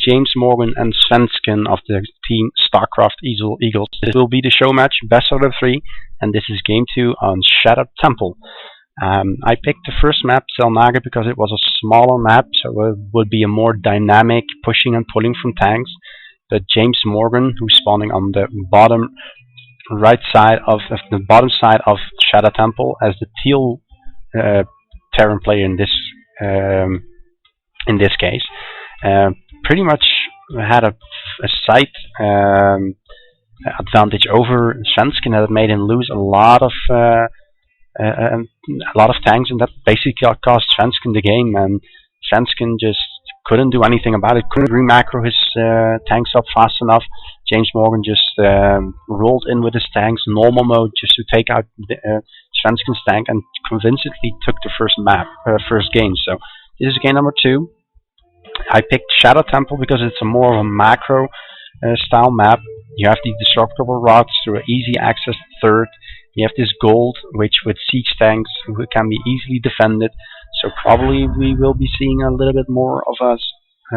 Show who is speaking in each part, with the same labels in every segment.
Speaker 1: Jamesmorgan and Svensken of the team StarCraft Eagles. This will be the show match, best out of 3, and this is game 2 on Shattered Temple. I picked the first map, Zelnaga, because it was a smaller map, so it would be a more dynamic pushing and pulling from tanks. But Jamesmorgan, who's spawning on the bottom right side of the bottom side of Shattered Temple as the teal Terran player in this case, pretty much had a slight advantage over Svensken that made him lose a lot of tanks, and that basically cost Svensken the game. And Svensken just couldn't do anything about it, couldn't re-macro his tanks up fast enough. Jamesmorgan just rolled in with his tanks, normal mode, just to take out Svensken's tank, and convincingly took the first game. So this is game number 2. I picked Shadow Temple because it's a more of a macro style map. You have these destructible rods through an easy access third. You have this gold, which with siege tanks can be easily defended. So probably we will be seeing a little bit more of a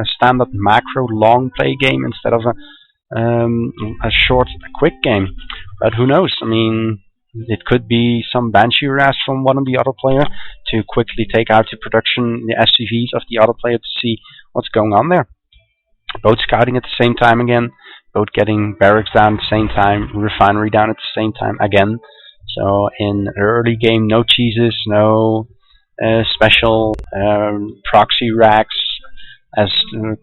Speaker 1: standard macro long play game instead of a short, quick game. But who knows? I mean, it could be some Banshee Raz from one of the other player to quickly take out the production, the SCVs of the other player to see what's going on there. Both scouting at the same time again, both getting barracks down at the same time, refinery down at the same time again. So in the early game, no cheeses, no special proxy racks, as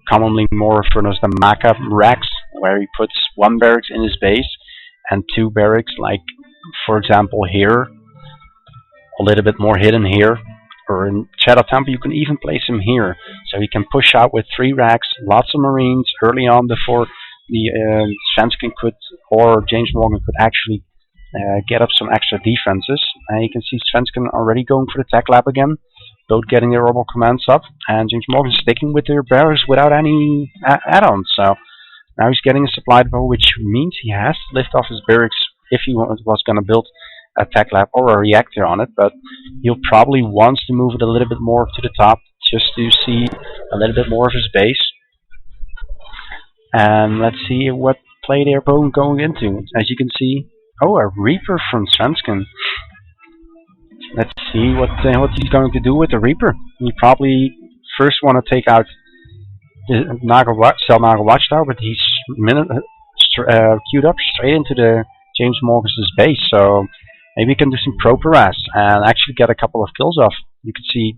Speaker 1: commonly more referred as the Maka racks, where he puts 1 barracks in his base and 2 barracks, like for example here, a little bit more hidden here, or in Shadow Temple you can even place him here, so he can push out with 3 racks, lots of marines early on before the Svensken could, or Jamesmorgan could actually get up some extra defenses. And you can see Svensken already going for the tech lab again, both getting their orbital commands up, and Jamesmorgan sticking with their barracks without any add-ons. So now he's getting a supply depot, which means he has to lift off his barracks if he was going to build a tech lab or a reactor on it. But he'll probably want to move it a little bit more to the top, just to see a little bit more of his base. And let's see what play they're both going into. As you can see, oh, a Reaper from Svensken. Let's see what he's going to do with the Reaper. He probably first want to take out the Zelnaga Watchtower, but he's queued up straight into the Jamesmorgan's base. So maybe he can do some proper ras and actually get a couple of kills off. You can see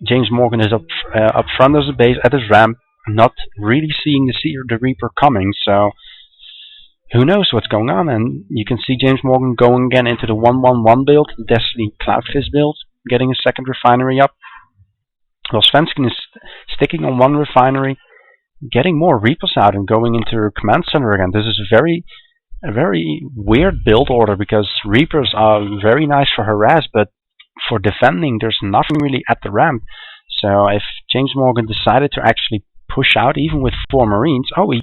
Speaker 1: Jamesmorgan is up front of the base at his ramp, not really seeing the Reaper coming. So who knows what's going on. And you can see Jamesmorgan going again into the 1-1-1 build, the Destiny Cloudfist build, getting a second refinery up. Well, Svensken is sticking on 1 refinery, getting more Reapers out and going into her command center again. This is a very weird build order, because Reapers are very nice for harass, but for defending there's nothing really at the ramp. So if Jamesmorgan decided to actually push out even with 4 marines, oh, he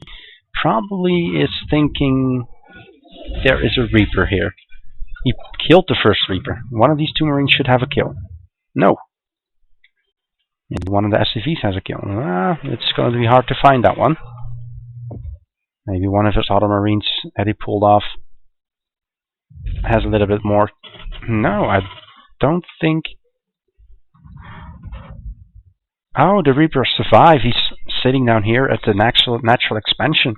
Speaker 1: probably is thinking there is a Reaper here. He killed the first Reaper. One of these 2 marines should have a kill. No. And one of the SCVs has a kill. It's going to be hard to find that one. Maybe one of his other marines that he pulled off has a little bit more. No, I don't think. Oh, the Reaper survived. He's sitting down here at the natural expansion,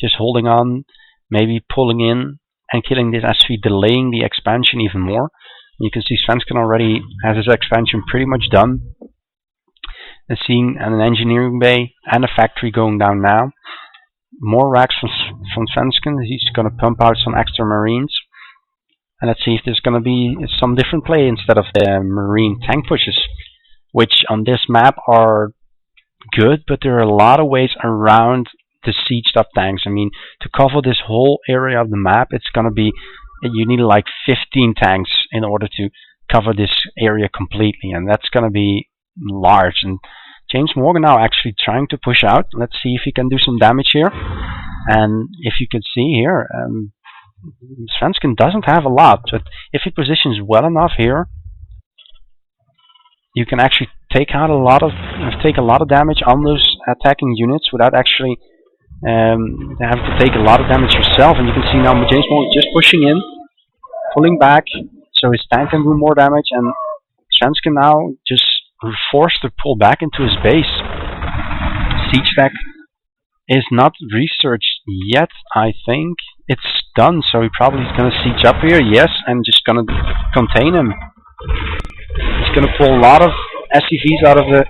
Speaker 1: just holding on, maybe pulling in and killing this SV, delaying the expansion even more. You can see Svensken already has his expansion pretty much done. And seeing an engineering bay and a factory going down now. More racks from Svensken. He's going to pump out some extra marines. And let's see if there's going to be some different play instead of the marine tank pushes, which on this map are good, but there are a lot of ways around the sieged up tanks. I mean, to cover this whole area of the map, it's going to be, you need like 15 tanks in order to cover this area completely, and that's going to be large. And Jamesmorgan now actually trying to push out. Let's see if he can do some damage here. And if you can see here, Svensken doesn't have a lot, but if he positions well enough here, you can actually take a lot of damage on those attacking units without actually having to take a lot of damage yourself. And you can see now Jamesmorgan just pushing in, pulling back, so his tank can do more damage, and Svensken now just forced to pull back into his base. Siege tech is not researched yet, I think. It's done, so he probably is going to siege up here, yes, and just going to contain him. He's going to pull a lot of SCVs out of the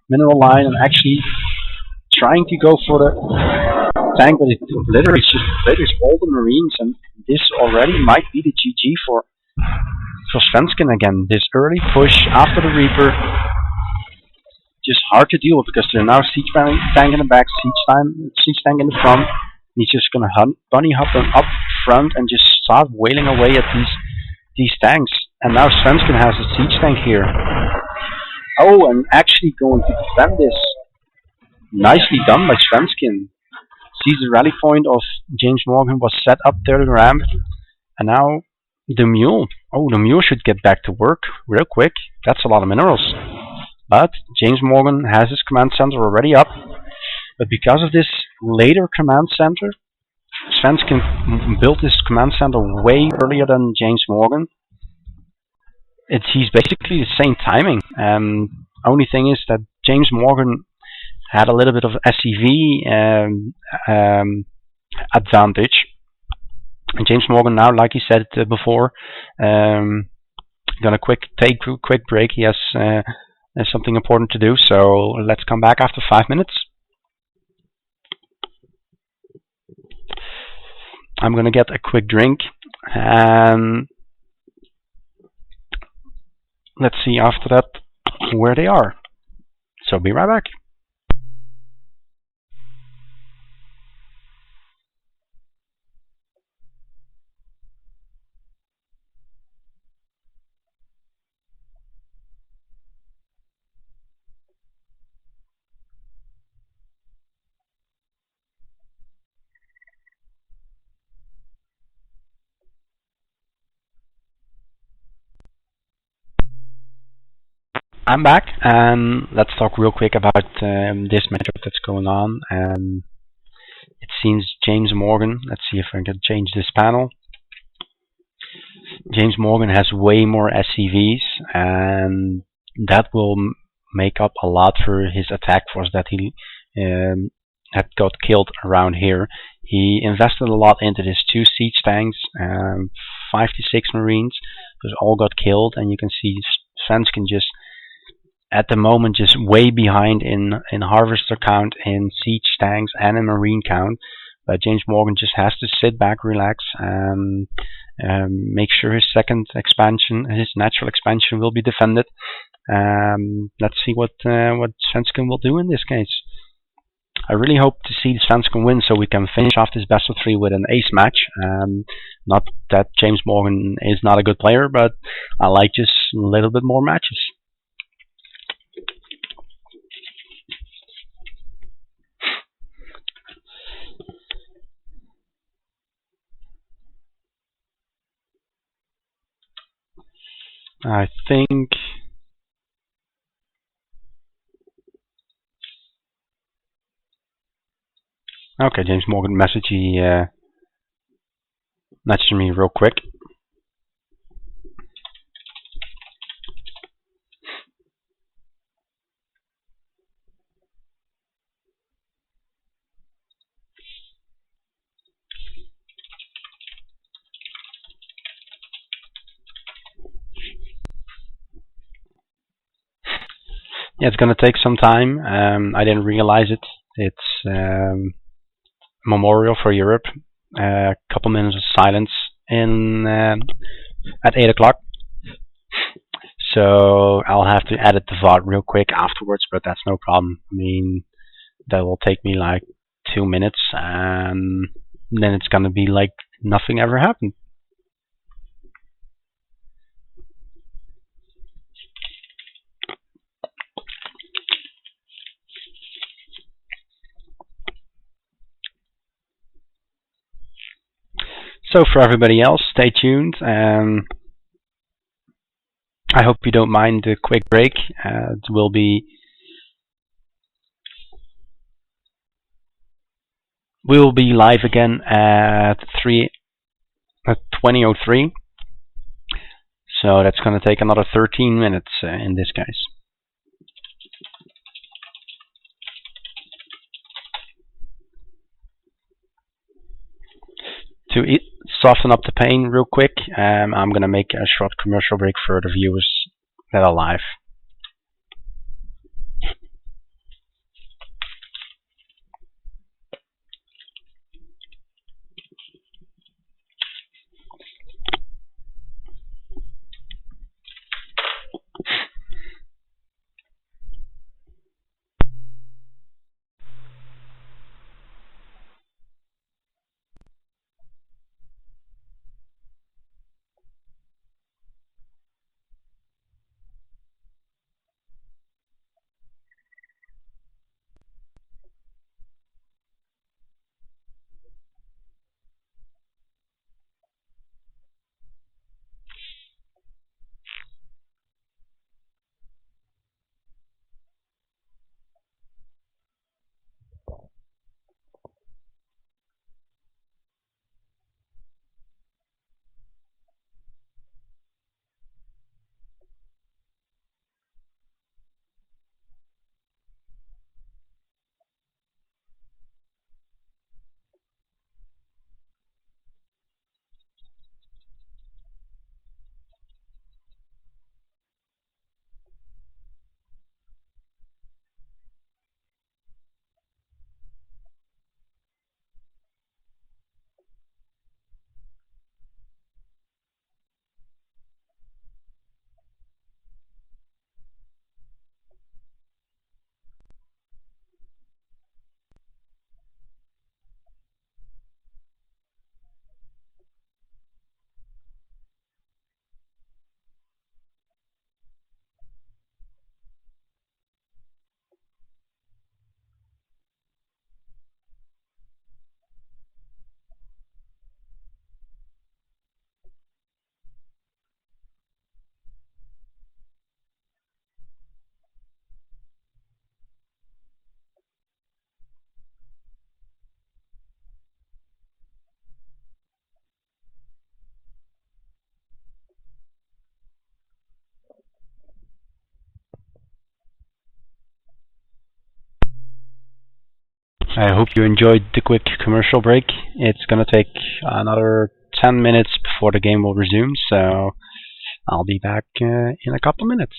Speaker 1: mineral line and actually trying to go for the tank, but it literally just all the marines, and this already might be the GG for Svensken again. This early push after the Reaper, just hard to deal with because they're now siege tank in the back, siege tank in the front. He's just gonna bunny hop them up front and just start wailing away at these tanks. And now Svensken has a siege tank here. Oh, and actually going to defend this. Nicely done by Svensken. Sees the rally point of Jamesmorgan was set up there to the ramp, and now the mule. Oh, the mule should get back to work real quick. That's a lot of minerals. But Jamesmorgan has his command center already up. But because of this later command center, Svensken built his command center way earlier than Jamesmorgan. He's basically the same timing. Only thing is that Jamesmorgan had a little bit of SCV advantage. And Jamesmorgan now, like he said before, gonna take a quick break. He has something important to do, so let's come back after 5 minutes. I'm gonna get a quick drink, and let's see after that where they are. So be right back. I'm back, and let's talk real quick about this matchup that's going on. It seems Jamesmorgan, let's see if I can change this panel. Jamesmorgan has way more SCVs, and that will make up a lot for his attack force that he had got killed around here. He invested a lot into his 2 siege tanks, 5 to 6 marines. Those all got killed, and you can see Svensken just at the moment just way behind in harvester count, in siege tanks, and in marine count. But Jamesmorgan just has to sit back, relax, and make sure his second expansion, his natural expansion, will be defended. Let's see what Svensken will do in this case. I really hope to see Svensken win so we can finish off this best of 3 with an ace match. Not that Jamesmorgan is not a good player, but I like just a little bit more matches. I think okay, Jamesmorgan messaged me real quick. Yeah, it's gonna take some time. I didn't realize it. It's Memorial for Europe. A couple minutes of silence in at 8 o'clock. So I'll have to edit the VOD real quick afterwards, but that's no problem. I mean, that will take me like 2 minutes, and then it's gonna be like nothing ever happened. So for everybody else, stay tuned. I hope you don't mind the quick break. It will be we will be live again at 20:03. So that's going to take another 13 minutes in this case. To soften up the pain real quick, I'm going to make a short commercial break for the viewers that are live. I hope you enjoyed the quick commercial break. It's going to take another 10 minutes before the game will resume, so I'll be back in a couple of minutes.